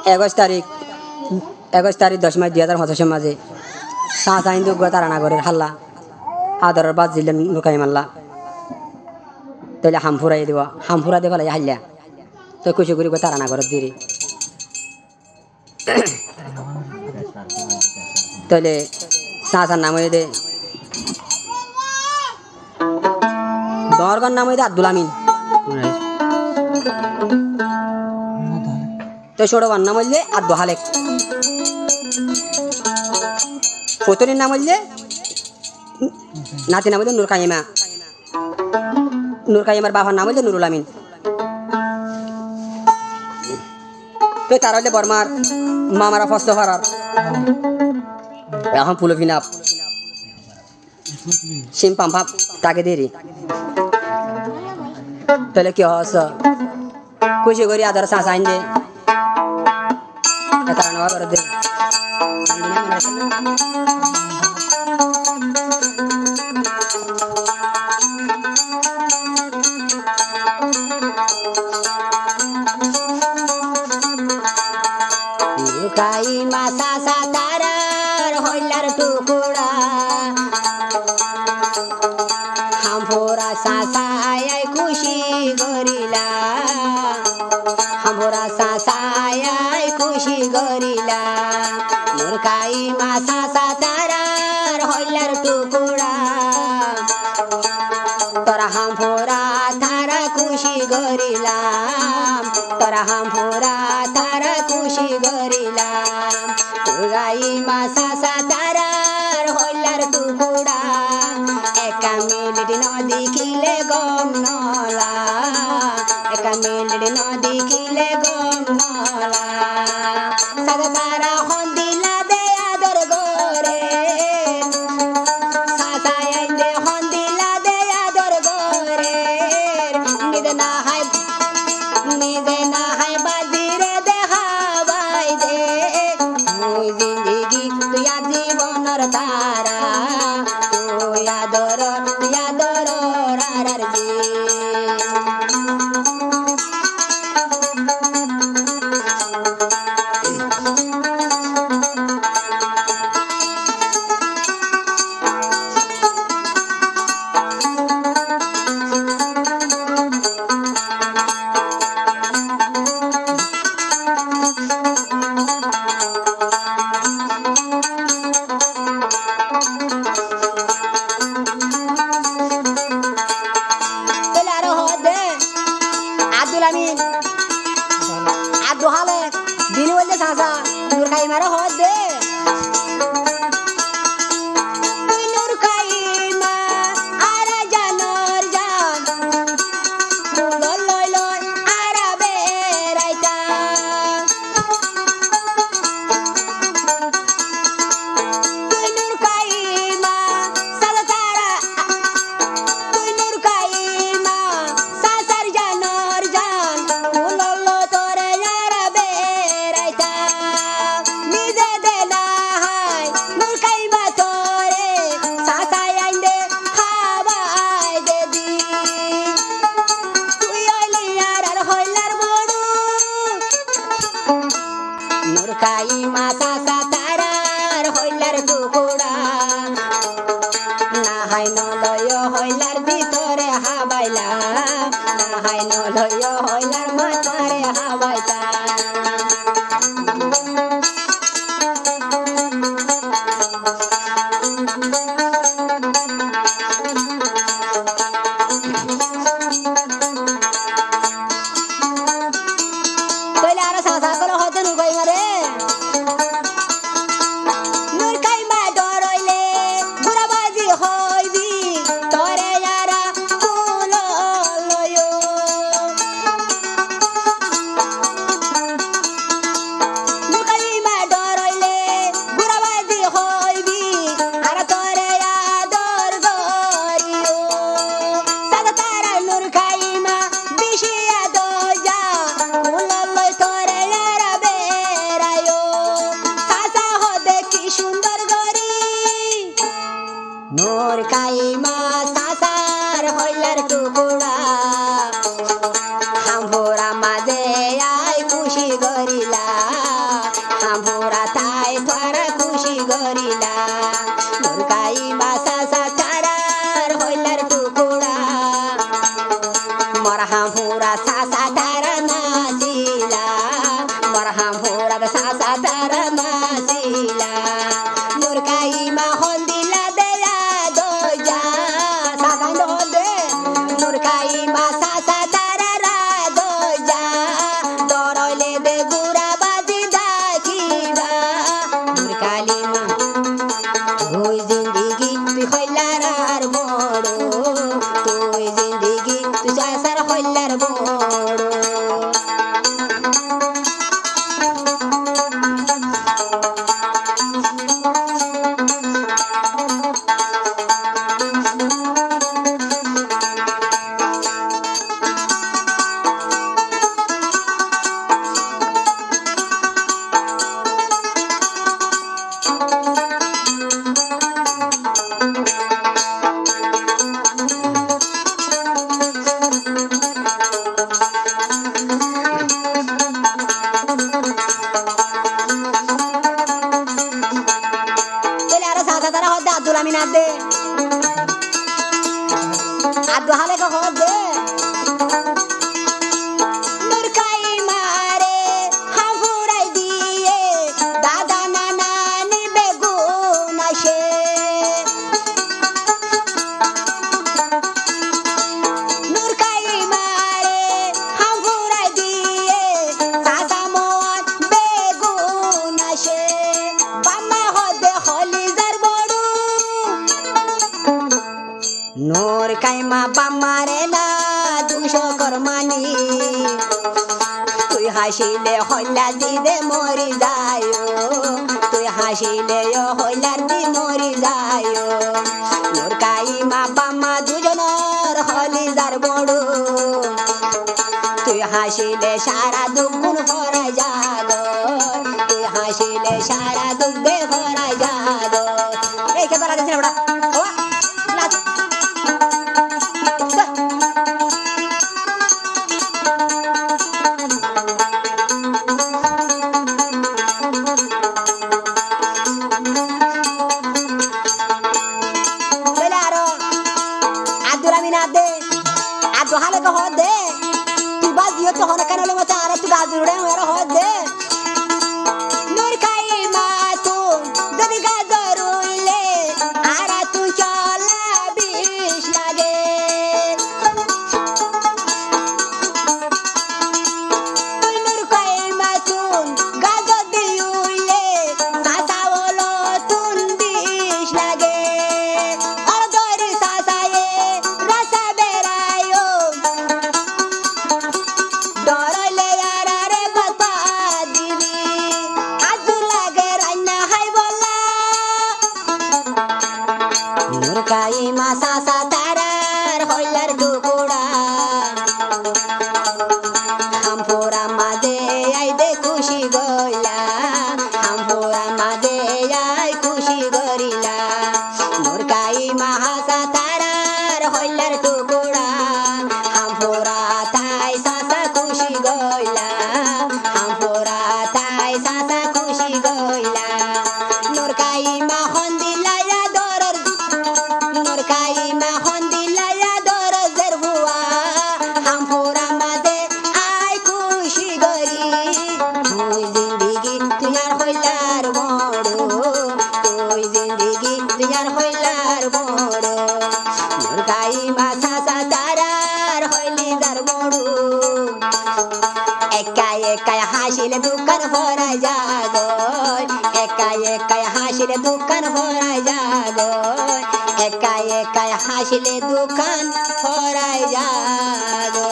21 তারিখ 10 মাস 2025 মাঝে সাঁচা হিন্দু তারানাগরের হাল্লা আদরের বাদ দিলেন নুকাই মাল্লা তাহলে হামফুরাই দেওয়া হামফুরা দেওয়া হাল্লা তো কুচি করি তারানাগরের দিরি তাহলে সাঁচার নাম হয়ে দে দরগার নাম হয়ে দে আব্দুল আমিন তো ছোটবার নাম হইলে আব্দু হালেক পুতরির নাম হইলে নাতি নাম হইলে নূর কাইমার বাবার নাম হইলে নুরুল আমিন তো তার হইলে বর্মার মামারা ফস্ত ফারার এখন পুলো ফিনাপ সিম পাম্পাপ তাকে দেরি তাহলে কি হস খুশি করি আদর চাষ আইন দে তারা নেওয়া করে দে লুকাই মাসা সাতারার হইলার টুকুড়া হামফোরা সাসায় খুশি গরিলা হামফোরা সাসায় খুশি গরিলা লুকাই মাসা সাতারার হইলার টুকুড়া তোরা হামফোরা তারা খুশি গরিলাম তোরা হামফোরা তারা খুশি গরিলাম গাই মাসা সাতারার হইলার টুকুড়া একা মিনিট নদেখিলে গম নলা একা মিনিট নদেখিলে গম নলা সাগতারা হন্দিলা দে আদর গরে সাসায় দে হন্দিলা দে আদর গরে নিদে না হাই বাজিরে দেখাবাই দে মুই জিন্দিগি তুই জীবনের তারা তুই আদর রারার জি আব্দুল আমিন আব্দু হালেক দিনে বললে সাসা নূর কাইমারে হদ দে তুই নূর কাইমা আরা জানর জান লই লই লই আরা বেরাইতা তুই নূর কাইমা সালতারা তুই নূর কাইমা সাসার জানর জান লল্লো তোরে আরা বেরাইতা নিজে দে না হাই নূর কাইমা তোরে সাসায় আইন্দে খাবাই দে দি তুই হইলি আর হইলার বড় নূর কাইমা সাসা তারার হইলার টুকুড়া না হাই নলয় হইলার ভিতরে হাবাইলা না হাই নলয় হইলার মাথারে হাবাইতা তইলে আর সাসা করে হতে নুকাই মারে নূর কাইমা ডরইলে বুড়াবাজি হইবি তোরে যারা ফুল লয় নূর কাইমা ডরইলে বুড়াবাজি হইবি আর তোরে আদর করিও সাদা তারা নূর কাইমা বেশি আদর যা ফুল লয় তোরে যারা বেরায়ো সাসা হদে কি সুন্দর গরি নূর কাইমা সাসার হইলার টুকুড়া হামফোরা মাঝে আই খুশি গরিলা হামফোরা তাই তোরা খুশি গরিলা নুরকাই মাসা সাতারার হইলার টুকুরা মরহামফোরা সাসা তারা নাচিলা মরহামফোরা সাসা তারা নাচিলা নুরকাই মা হল দিলা দেয়া দোজা সাসাই হল দে নুরকাই মা সাসা তারা রা দোজা দরলে দে গুরা বাজি দাখিবা নুরকালি মা ওই জিন্দিগি তুই হইলার আর বড় তুই জিন্দিগি তুই সাসার হইলার বড় Abdul Amin Ade Abdul Hale ko khod de Nurkai mare hamurai diye dada nana ni beguna she Nurkai mare hamurai diye sasa mon beguna she bama hode holi Nur kaima bamare na dusho kormani Tui hashile holla dide mori dayo Tui hashile yo hollar di mori dayo Nur kaima bamma dujonor holi dar bodu Tui hashile shara dugun hora jago Tui hashile shara dugge hora jago Ei ke bara desine bada Owa Abdul Hale ko hod de tu bas diyo to hona kanole mata ara tu bas jure mera hod de nur kai ma tu dabi ga daruile ara tu chala bish lage nur kai ma tu ga diyule sasa wolo tun bish lage ar dori sasa ye rasa berayo Dorole yarare bata divi Abdul lage raina hai bola Nurkai masa satarar hoilar dukuda Hampura maje ai de kushi goila Hampura maje ai kushi gorila Nurkai maha satarar hoilar dukuda Hampura tai sasa kushi goila Hampura tai sasa kushi goila Nurkai ma hondila ya doror Nurkai ma hondila ya doror zerhua Hampura maze ai kushi gori Tui zindagi tuyar hoilar bodu Tui zindagi tuyar hoilar bodu Nurkai ma sasa tarar hoili dar bodu Eka hashile dukan hora jago Eka hashile dukan hora jago Eka hashile dukan hora jago